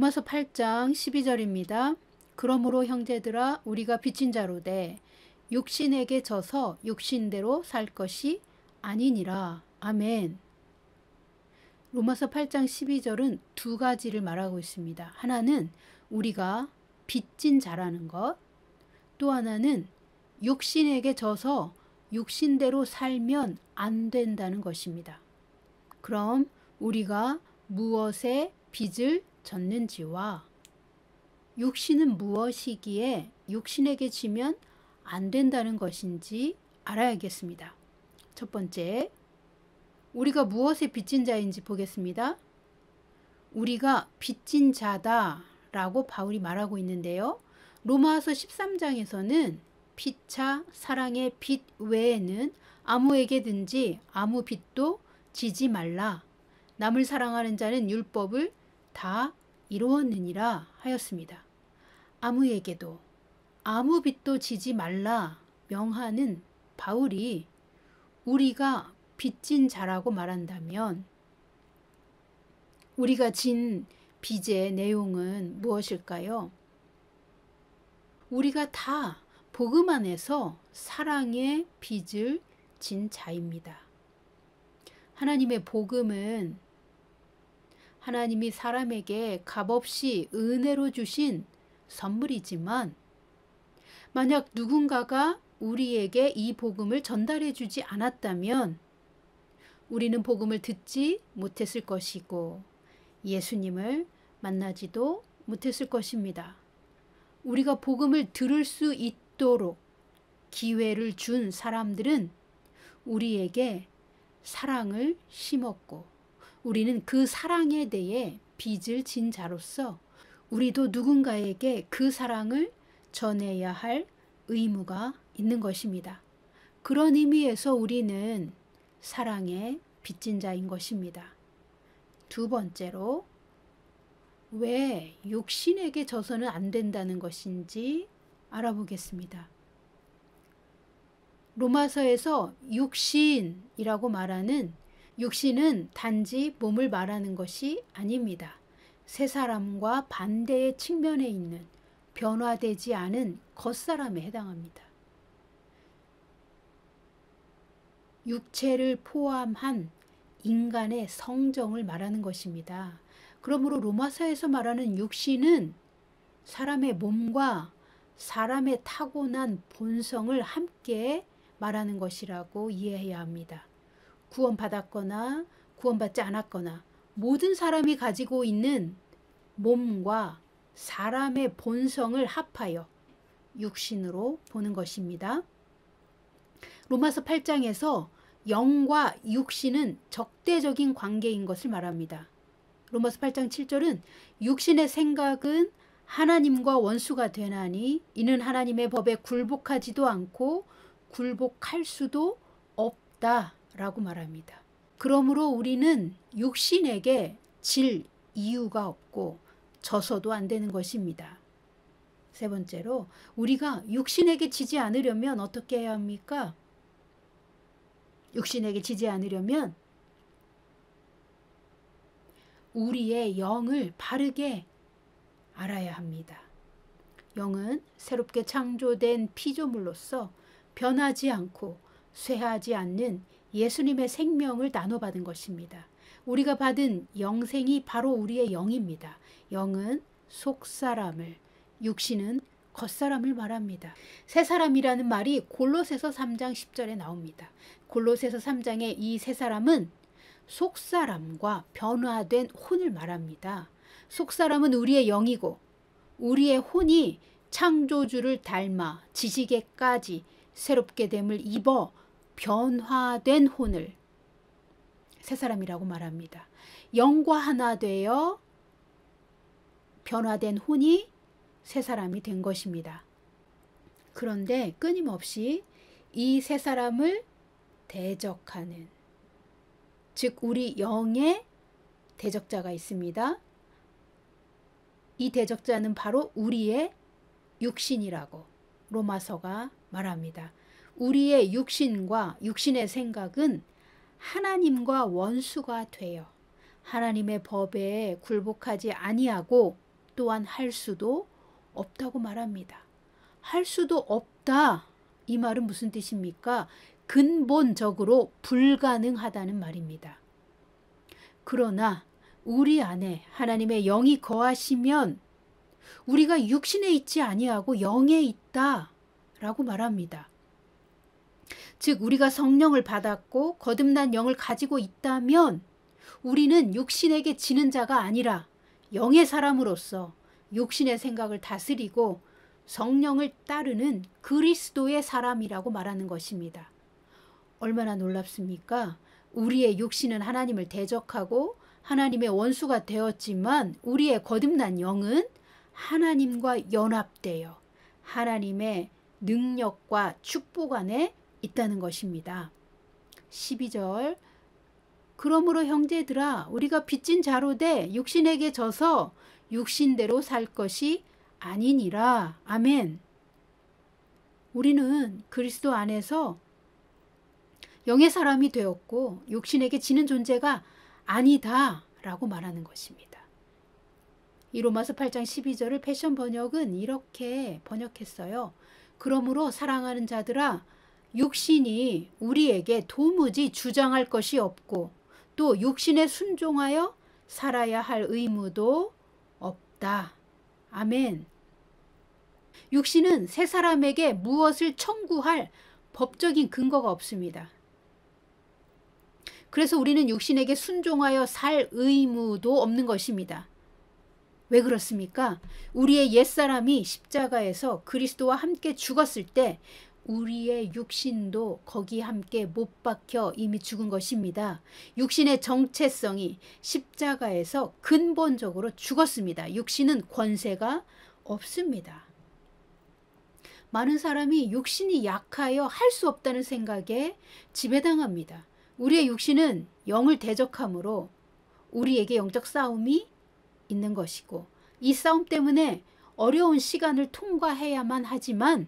로마서 8장 12절입니다. 그러므로 형제들아 우리가 빚진 자로되 육신에게 져서 육신대로 살 것이 아니니라. 아멘. 로마서 8장 12절은 두 가지를 말하고 있습니다. 하나는 우리가 빚진 자라는 것, 또 하나는 육신에게 져서 육신대로 살면 안 된다는 것입니다. 그럼 우리가 무엇에 빚을 졌는지와 육신은 무엇이기에 육신에게 지면 안 된다는 것인지 알아야겠습니다. 첫 번째, 우리가 무엇에 빚진 자인지 보겠습니다. 우리가 빚진 자다 라고 바울이 말하고 있는데요. 로마서 13장에서는 피차 사랑의 빚 외에는 아무에게든지 아무 빚도 지지 말라. 남을 사랑하는 자는 율법을 다 이루었느니라 하였습니다. 아무에게도 아무 빚도 지지 말라 명하는 바울이 우리가 빚진 자라고 말한다면 우리가 진 빚의 내용은 무엇일까요? 우리가 다 복음 안에서 사랑의 빚을 진 자입니다. 하나님의 복음은 하나님이 사람에게 값없이 은혜로 주신 선물이지만 만약 누군가가 우리에게 이 복음을 전달해 주지 않았다면 우리는 복음을 듣지 못했을 것이고 예수님을 만나지도 못했을 것입니다. 우리가 복음을 들을 수 있도록 기회를 준 사람들은 우리에게 사랑을 심었고 우리는 그 사랑에 대해 빚을 진 자로서 우리도 누군가에게 그 사랑을 전해야 할 의무가 있는 것입니다. 그런 의미에서 우리는 사랑의 빚진 자인 것입니다. 두 번째로 왜 육신에게 져서는 안 된다는 것인지 알아보겠습니다. 로마서에서 육신이라고 말하는 육신은 단지 몸을 말하는 것이 아닙니다. 새 사람과 반대의 측면에 있는 변화되지 않은 겉사람에 해당합니다. 육체를 포함한 인간의 성정을 말하는 것입니다. 그러므로 로마서에서 말하는 육신은 사람의 몸과 사람의 타고난 본성을 함께 말하는 것이라고 이해해야 합니다. 구원받았거나 구원받지 않았거나 모든 사람이 가지고 있는 몸과 사람의 본성을 합하여 육신으로 보는 것입니다. 로마서 8장에서 영과 육신은 적대적인 관계인 것을 말합니다. 로마서 8장 7절은 육신의 생각은 하나님과 원수가 되나니 이는 하나님의 법에 굴복하지도 않고 굴복할 수도 없다 라고 말합니다. 그러므로 우리는 육신에게 질 이유가 없고 져서도 안 되는 것입니다. 세 번째로 우리가 육신에게 지지 않으려면 어떻게 해야 합니까? 육신에게 지지 않으려면 우리의 영을 바르게 알아야 합니다. 영은 새롭게 창조된 피조물로서 변하지 않고 쇠하지 않는 예수님의 생명을 나눠받은 것입니다. 우리가 받은 영생이 바로 우리의 영입니다. 영은 속사람을, 육신은 겉사람을 말합니다. 새 사람이라는 말이 골로새서 3장 10절에 나옵니다. 골로새서 3장의 이 새 사람은 속사람과 변화된 혼을 말합니다. 속사람은 우리의 영이고 우리의 혼이 창조주를 닮아 지식에까지 새롭게 됨을 입어 변화된 혼을 새 사람이라고 말합니다. 영과 하나 되어 변화된 혼이 새 사람이 된 것입니다. 그런데 끊임없이 이 새 사람을 대적하는, 즉 우리 영의 대적자가 있습니다. 이 대적자는 바로 우리의 육신이라고 로마서가 말합니다. 우리의 육신과 육신의 생각은 하나님과 원수가 되어 하나님의 법에 굴복하지 아니하고 또한 할 수도 없다고 말합니다. 할 수도 없다. 이 말은 무슨 뜻입니까? 근본적으로 불가능하다는 말입니다. 그러나 우리 안에 하나님의 영이 거하시면 우리가 육신에 있지 아니하고 영에 있다 라고 말합니다. 즉 우리가 성령을 받았고 거듭난 영을 가지고 있다면 우리는 육신에게 지는 자가 아니라 영의 사람으로서 육신의 생각을 다스리고 성령을 따르는 그리스도의 사람이라고 말하는 것입니다. 얼마나 놀랍습니까? 우리의 육신은 하나님을 대적하고 하나님의 원수가 되었지만 우리의 거듭난 영은 하나님과 연합되어 하나님의 능력과 축복 안에 있다는 것입니다. 12절 그러므로 형제들아 우리가 빚진 자로 돼 육신에게 져서 육신대로 살 것이 아니니라. 아멘. 우리는 그리스도 안에서 영의 사람이 되었고 육신에게 지는 존재가 아니다 라고 말하는 것입니다. 이 로마서 8장 12절을 패션 번역은 이렇게 번역했어요. 그러므로 사랑하는 자들아 육신이 우리에게 도무지 주장할 것이 없고 또 육신에 순종하여 살아야 할 의무도 없다. 아멘. 육신은 새 사람에게 무엇을 청구할 법적인 근거가 없습니다. 그래서 우리는 육신에게 순종하여 살 의무도 없는 것입니다. 왜 그렇습니까? 우리의 옛사람이 십자가에서 그리스도와 함께 죽었을 때 우리의 육신도 거기 함께 못 박혀 이미 죽은 것입니다. 육신의 정체성이 십자가에서 근본적으로 죽었습니다. 육신은 권세가 없습니다. 많은 사람이 육신이 약하여 할 수 없다는 생각에 지배당합니다. 우리의 육신은 영을 대적하므로 우리에게 영적 싸움이 있는 것이고 이 싸움 때문에 어려운 시간을 통과해야만 하지만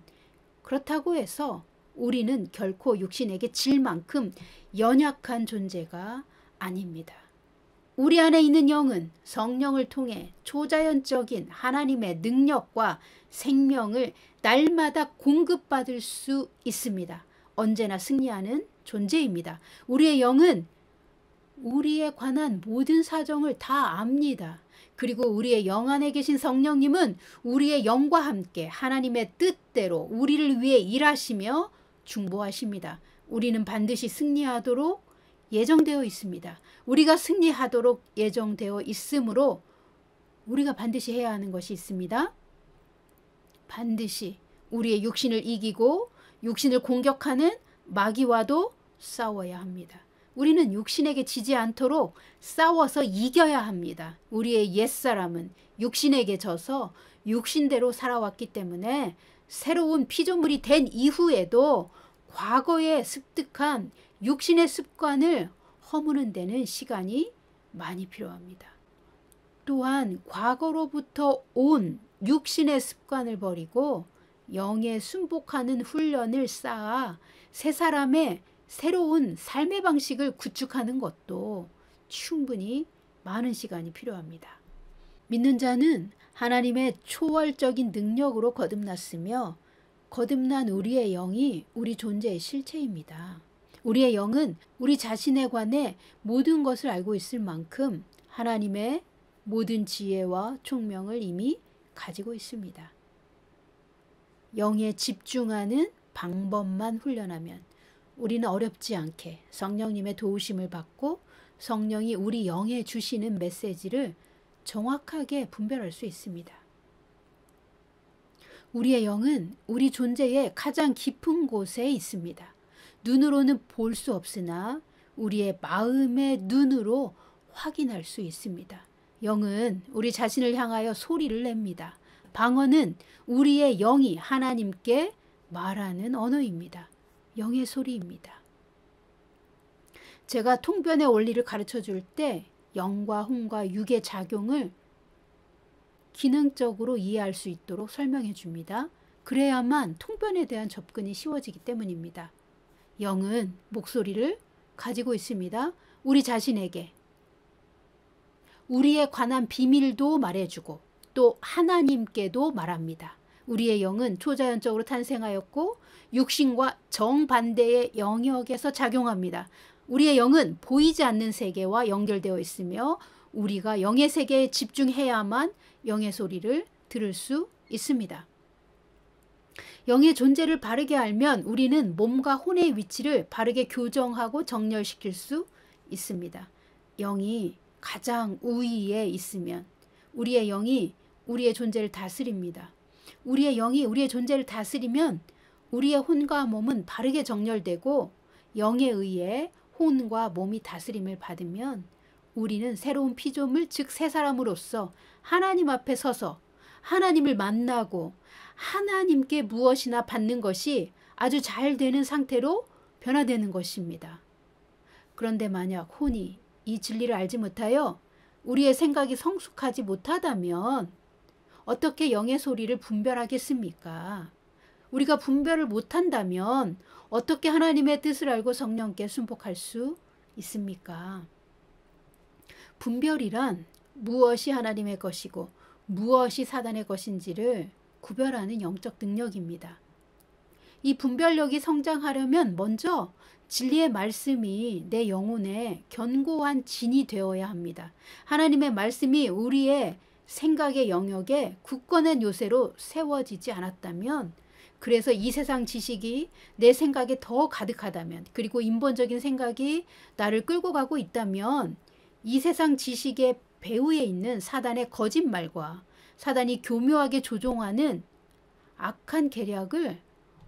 그렇다고 해서 우리는 결코 육신에게 질 만큼 연약한 존재가 아닙니다. 우리 안에 있는 영은 성령을 통해 초자연적인 하나님의 능력과 생명을 날마다 공급받을 수 있습니다. 언제나 승리하는 존재입니다. 우리의 영은 우리에 관한 모든 사정을 다 압니다. 그리고 우리의 영 안에 계신 성령님은 우리의 영과 함께 하나님의 뜻대로 우리를 위해 일하시며 중보하십니다. 우리는 반드시 승리하도록 예정되어 있습니다. 우리가 승리하도록 예정되어 있으므로 우리가 반드시 해야 하는 것이 있습니다. 반드시 우리의 육신을 이기고 육신을 공격하는 마귀와도 싸워야 합니다. 우리는 육신에게 지지 않도록 싸워서 이겨야 합니다. 우리의 옛사람은 육신에게 져서 육신대로 살아왔기 때문에 새로운 피조물이 된 이후에도 과거에 습득한 육신의 습관을 허무는 데는 시간이 많이 필요합니다. 또한 과거로부터 온 육신의 습관을 버리고 영에 순복하는 훈련을 쌓아 새 사람의 새로운 삶의 방식을 구축하는 것도 충분히 많은 시간이 필요합니다. 믿는 자는 하나님의 초월적인 능력으로 거듭났으며 거듭난 우리의 영이 우리 존재의 실체입니다. 우리의 영은 우리 자신에 관해 모든 것을 알고 있을 만큼 하나님의 모든 지혜와 총명을 이미 가지고 있습니다. 영에 집중하는 방법만 훈련하면 우리는 어렵지 않게 성령님의 도우심을 받고 성령이 우리 영에 주시는 메시지를 정확하게 분별할 수 있습니다. 우리의 영은 우리 존재의 가장 깊은 곳에 있습니다. 눈으로는 볼 수 없으나 우리의 마음의 눈으로 확인할 수 있습니다. 영은 우리 자신을 향하여 소리를 냅니다. 방언은 우리의 영이 하나님께 말하는 언어입니다. 영의 소리입니다. 제가 통변의 원리를 가르쳐 줄 때 영과 혼과 육의 작용을 기능적으로 이해할 수 있도록 설명해 줍니다. 그래야만 통변에 대한 접근이 쉬워지기 때문입니다. 영은 목소리를 가지고 있습니다. 우리 자신에게 우리에 관한 비밀도 말해주고 또 하나님께도 말합니다. 우리의 영은 초자연적으로 탄생하였고 육신과 정반대의 영역에서 작용합니다. 우리의 영은 보이지 않는 세계와 연결되어 있으며 우리가 영의 세계에 집중해야만 영의 소리를 들을 수 있습니다. 영의 존재를 바르게 알면 우리는 몸과 혼의 위치를 바르게 교정하고 정렬시킬 수 있습니다. 영이 가장 우위에 있으면 우리의 영이 우리의 존재를 다스립니다. 우리의 영이 우리의 존재를 다스리면 우리의 혼과 몸은 바르게 정렬되고 영에 의해 혼과 몸이 다스림을 받으면 우리는 새로운 피조물 즉 새 사람으로서 하나님 앞에 서서 하나님을 만나고 하나님께 무엇이나 받는 것이 아주 잘 되는 상태로 변화되는 것입니다. 그런데 만약 혼이 이 진리를 알지 못하여 우리의 생각이 성숙하지 못하다면 어떻게 영의 소리를 분별하겠습니까? 우리가 분별을 못한다면 어떻게 하나님의 뜻을 알고 성령께 순복할 수 있습니까? 분별이란 무엇이 하나님의 것이고 무엇이 사단의 것인지를 구별하는 영적 능력입니다. 이 분별력이 성장하려면 먼저 진리의 말씀이 내 영혼에 견고한 진이 되어야 합니다. 하나님의 말씀이 우리의 생각의 영역에 굳건한 요새로 세워지지 않았다면, 그래서 이 세상 지식이 내 생각에 더 가득하다면, 그리고 인본적인 생각이 나를 끌고 가고 있다면 이 세상 지식의 배후에 있는 사단의 거짓말과 사단이 교묘하게 조종하는 악한 계략을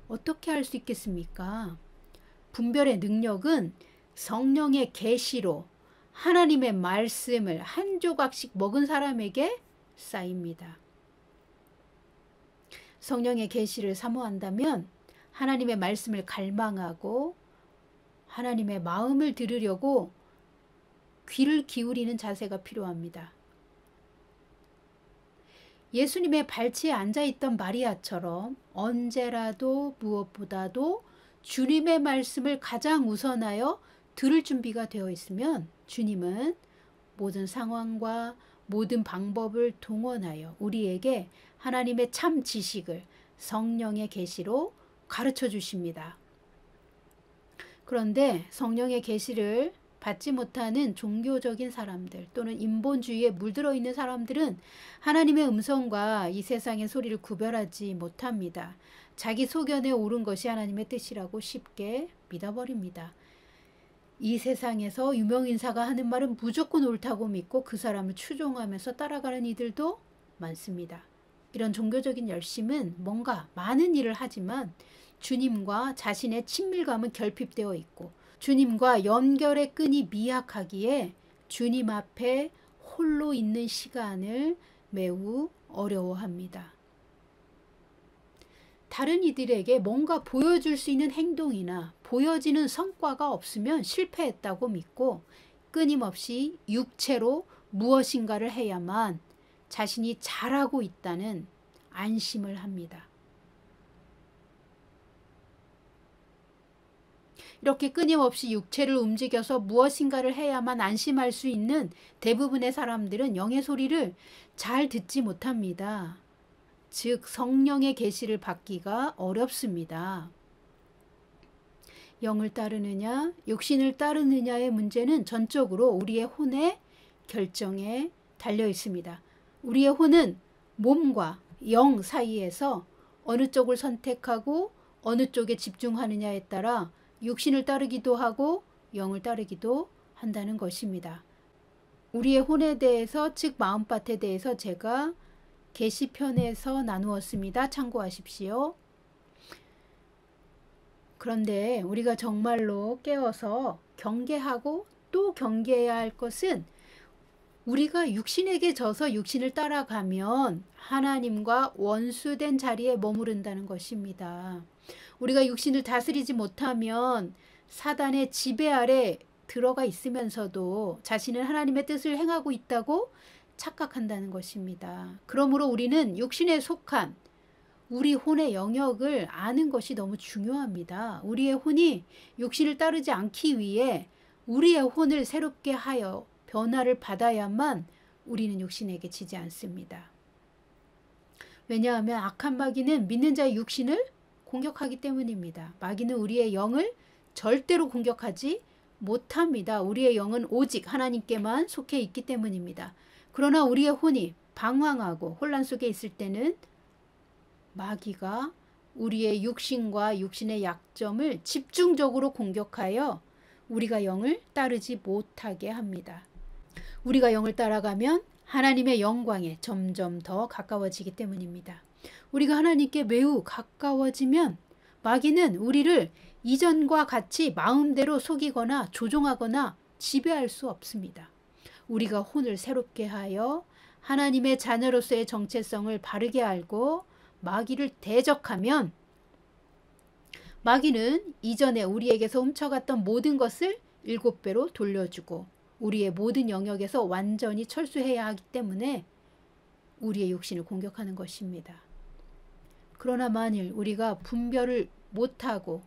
어떻게 할 수 있겠습니까? 분별의 능력은 성령의 계시로 하나님의 말씀을 한 조각씩 먹은 사람에게 쌓입니다. 성령의 계시를 사모한다면 하나님의 말씀을 갈망하고 하나님의 마음을 들으려고 귀를 기울이는 자세가 필요합니다. 예수님의 발치에 앉아있던 마리아처럼 언제라도 무엇보다도 주님의 말씀을 가장 우선하여 들을 준비가 되어 있으면 주님은 모든 상황과 모든 방법을 동원하여 우리에게 하나님의 참 지식을 성령의 계시로 가르쳐 주십니다. 그런데 성령의 계시를 받지 못하는 종교적인 사람들 또는 인본주의에 물들어 있는 사람들은 하나님의 음성과 이 세상의 소리를 구별하지 못합니다. 자기 소견에 옳은 것이 하나님의 뜻이라고 쉽게 믿어버립니다. 이 세상에서 유명인사가 하는 말은 무조건 옳다고 믿고 그 사람을 추종하면서 따라가는 이들도 많습니다. 이런 종교적인 열심은 뭔가 많은 일을 하지만 주님과 자신의 친밀감은 결핍되어 있고 주님과 연결의 끈이 미약하기에 주님 앞에 홀로 있는 시간을 매우 어려워합니다. 다른 이들에게 뭔가 보여줄 수 있는 행동이나 보여지는 성과가 없으면 실패했다고 믿고 끊임없이 육체로 무엇인가를 해야만 자신이 잘하고 있다는 안심을 합니다. 이렇게 끊임없이 육체를 움직여서 무엇인가를 해야만 안심할 수 있는 대부분의 사람들은 영의 소리를 잘 듣지 못합니다. 즉 성령의 계시를 받기가 어렵습니다. 영을 따르느냐 육신을 따르느냐의 문제는 전적으로 우리의 혼의 결정에 달려 있습니다. 우리의 혼은 몸과 영 사이에서 어느 쪽을 선택하고 어느 쪽에 집중하느냐에 따라 육신을 따르기도 하고 영을 따르기도 한다는 것입니다. 우리의 혼에 대해서 즉 마음밭에 대해서 제가 계시편에서 나누었습니다. 참고하십시오. 그런데 우리가 정말로 깨어서 경계하고 또 경계해야 할 것은 우리가 육신에게 져서 육신을 따라가면 하나님과 원수된 자리에 머무른다는 것입니다. 우리가 육신을 다스리지 못하면 사단의 지배 아래 들어가 있으면서도 자신은 하나님의 뜻을 행하고 있다고 착각한다는 것입니다. 그러므로 우리는 육신에 속한 우리 혼의 영역을 아는 것이 너무 중요합니다. 우리의 혼이 육신을 따르지 않기 위해 우리의 혼을 새롭게 하여 변화를 받아야만 우리는 육신에게 지지 않습니다. 왜냐하면 악한 마귀는 믿는 자의 육신을 공격하기 때문입니다. 마귀는 우리의 영을 절대로 공격하지 못합니다. 우리의 영은 오직 하나님께만 속해 있기 때문입니다. 그러나 우리의 혼이 방황하고 혼란 속에 있을 때는 마귀가 우리의 육신과 육신의 약점을 집중적으로 공격하여 우리가 영을 따르지 못하게 합니다. 우리가 영을 따라가면 하나님의 영광에 점점 더 가까워지기 때문입니다. 우리가 하나님께 매우 가까워지면 마귀는 우리를 이전과 같이 마음대로 속이거나 조종하거나 지배할 수 없습니다. 우리가 혼을 새롭게 하여 하나님의 자녀로서의 정체성을 바르게 알고 마귀를 대적하면 마귀는 이전에 우리에게서 훔쳐갔던 모든 것을 7배로 돌려주고 우리의 모든 영역에서 완전히 철수해야 하기 때문에 우리의 육신을 공격하는 것입니다. 그러나 만일 우리가 분별을 못하고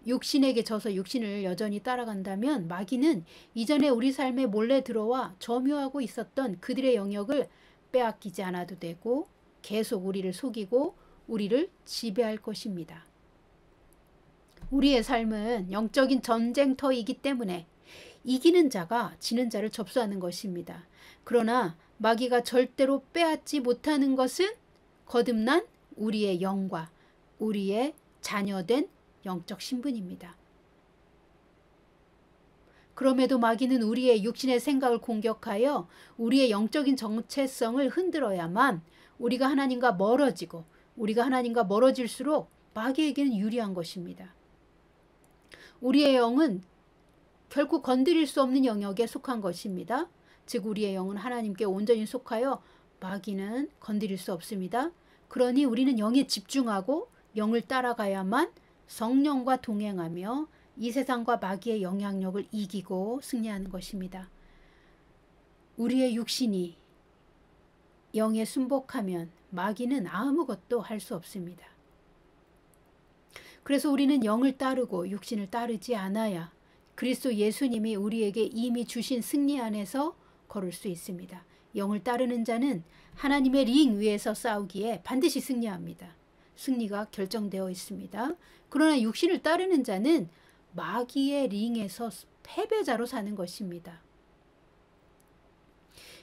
육신에게 져서 육신을 여전히 따라간다면 마귀는 이전에 우리 삶에 몰래 들어와 점유하고 있었던 그들의 영역을 빼앗기지 않아도 되고 계속 우리를 속이고 우리를 지배할 것입니다. 우리의 삶은 영적인 전쟁터이기 때문에 이기는 자가 지는 자를 접수하는 것입니다. 그러나 마귀가 절대로 빼앗지 못하는 것은 거듭난 우리의 영과 우리의 자녀된 영적 신분입니다. 그럼에도 마귀는 우리의 육신의 생각을 공격하여 우리의 영적인 정체성을 흔들어야만 우리가 하나님과 멀어지고 우리가 하나님과 멀어질수록 마귀에게는 유리한 것입니다. 우리의 영은 결코 건드릴 수 없는 영역에 속한 것입니다. 즉 우리의 영은 하나님께 온전히 속하여 마귀는 건드릴 수 없습니다. 그러니 우리는 영에 집중하고 영을 따라가야만 성령과 동행하며 이 세상과 마귀의 영향력을 이기고 승리하는 것입니다. 우리의 육신이 영에 순복하면 마귀는 아무것도 할 수 없습니다. 그래서 우리는 영을 따르고 육신을 따르지 않아야 그리스도 예수님이 우리에게 이미 주신 승리 안에서 걸을 수 있습니다. 영을 따르는 자는 하나님의 링 위에서 싸우기에 반드시 승리합니다. 승리가 결정되어 있습니다. 그러나 육신을 따르는 자는 마귀의 링에서 패배자로 사는 것입니다.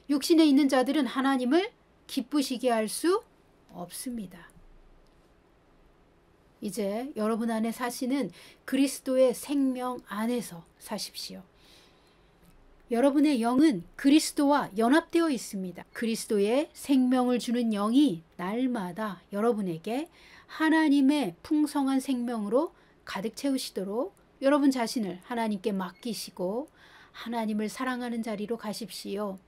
육신에 있는 자들은 하나님을 기쁘시게 할 수 없습니다. 이제 여러분 안에 사시는 그리스도의 생명 안에서 사십시오. 여러분의 영은 그리스도와 연합되어 있습니다. 그리스도의 생명을 주는 영이 날마다 여러분에게 하나님의 풍성한 생명으로 가득 채우시도록 여러분 자신을 하나님께 맡기시고 하나님을 사랑하는 자리로 가십시오.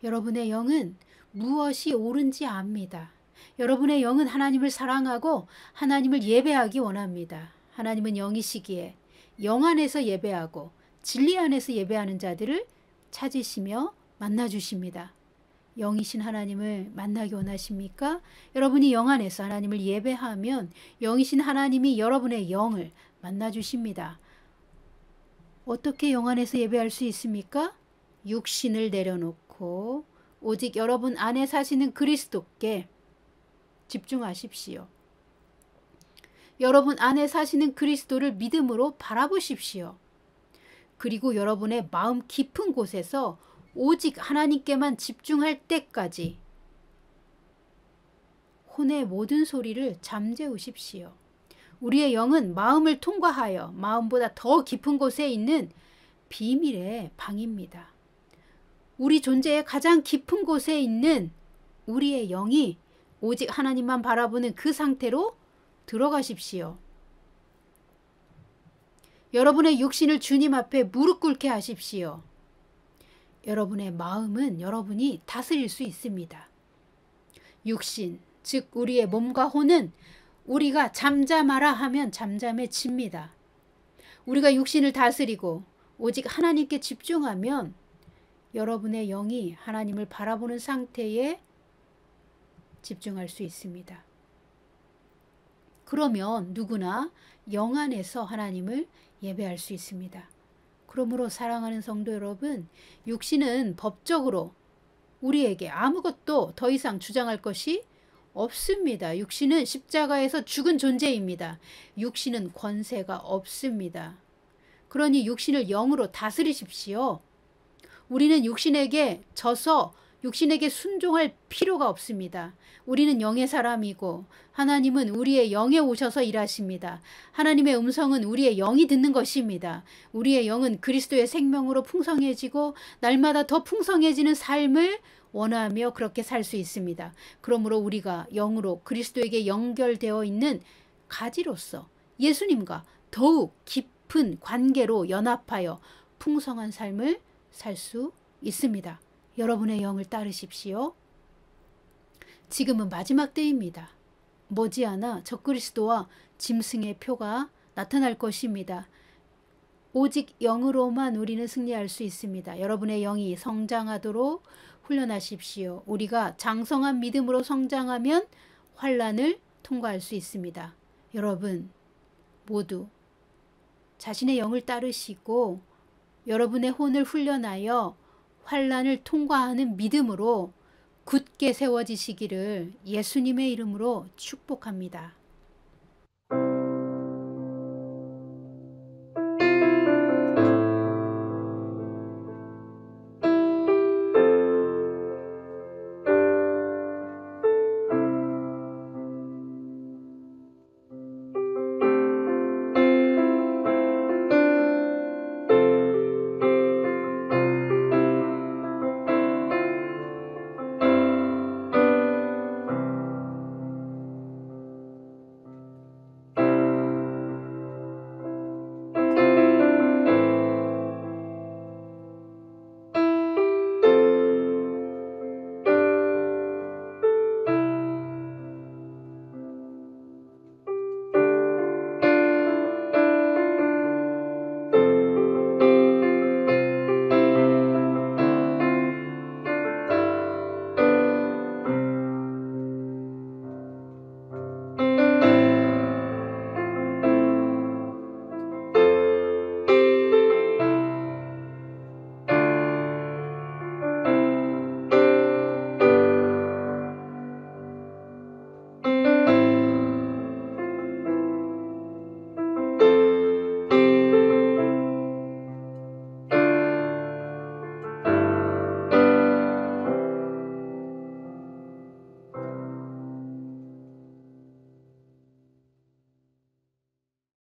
여러분의 영은 무엇이 옳은지 압니다. 여러분의 영은 하나님을 사랑하고 하나님을 예배하기 원합니다. 하나님은 영이시기에 영 안에서 예배하고 진리 안에서 예배하는 자들을 찾으시며 만나주십니다. 영이신 하나님을 만나기 원하십니까? 여러분이 영 안에서 하나님을 예배하면 영이신 하나님이 여러분의 영을 만나주십니다. 어떻게 영 안에서 예배할 수 있습니까? 육신을 내려놓고 오직 여러분 안에 사시는 그리스도께 집중하십시오. 여러분 안에 사시는 그리스도를 믿음으로 바라보십시오. 그리고 여러분의 마음 깊은 곳에서 오직 하나님께만 집중할 때까지 혼의 모든 소리를 잠재우십시오. 우리의 영은 마음을 통과하여 마음보다 더 깊은 곳에 있는 비밀의 방입니다. 우리 존재의 가장 깊은 곳에 있는 우리의 영이 오직 하나님만 바라보는 그 상태로 들어가십시오. 여러분의 육신을 주님 앞에 무릎 꿇게 하십시오. 여러분의 마음은 여러분이 다스릴 수 있습니다. 육신, 즉 우리의 몸과 혼은 우리가 잠잠하라 하면 잠잠해집니다. 우리가 육신을 다스리고 오직 하나님께 집중하면 여러분의 영이 하나님을 바라보는 상태에 집중할 수 있습니다. 그러면 누구나 영 안에서 하나님을 예배할 수 있습니다. 그러므로 사랑하는 성도 여러분, 육신은 법적으로 우리에게 아무것도 더 이상 주장할 것이 없습니다. 육신은 십자가에서 죽은 존재입니다. 육신은 권세가 없습니다. 그러니 육신을 영으로 다스리십시오. 우리는 육신에게 져서 육신에게 순종할 필요가 없습니다. 우리는 영의 사람이고 하나님은 우리의 영에 오셔서 일하십니다. 하나님의 음성은 우리의 영이 듣는 것입니다. 우리의 영은 그리스도의 생명으로 풍성해지고 날마다 더 풍성해지는 삶을 원하며 그렇게 살 수 있습니다. 그러므로 우리가 영으로 그리스도에게 연결되어 있는 가지로서 예수님과 더욱 깊은 관계로 연합하여 풍성한 삶을 살 수 있습니다. 여러분의 영을 따르십시오. 지금은 마지막 때입니다. 머지않아 적그리스도와 짐승의 표가 나타날 것입니다. 오직 영으로만 우리는 승리할 수 있습니다. 여러분의 영이 성장하도록 훈련하십시오. 우리가 장성한 믿음으로 성장하면 환난을 통과할 수 있습니다. 여러분 모두 자신의 영을 따르시고 여러분의 혼을 훈련하여 환난을 통과하는 믿음으로 굳게 세워지시기를 예수님의 이름으로 축복합니다.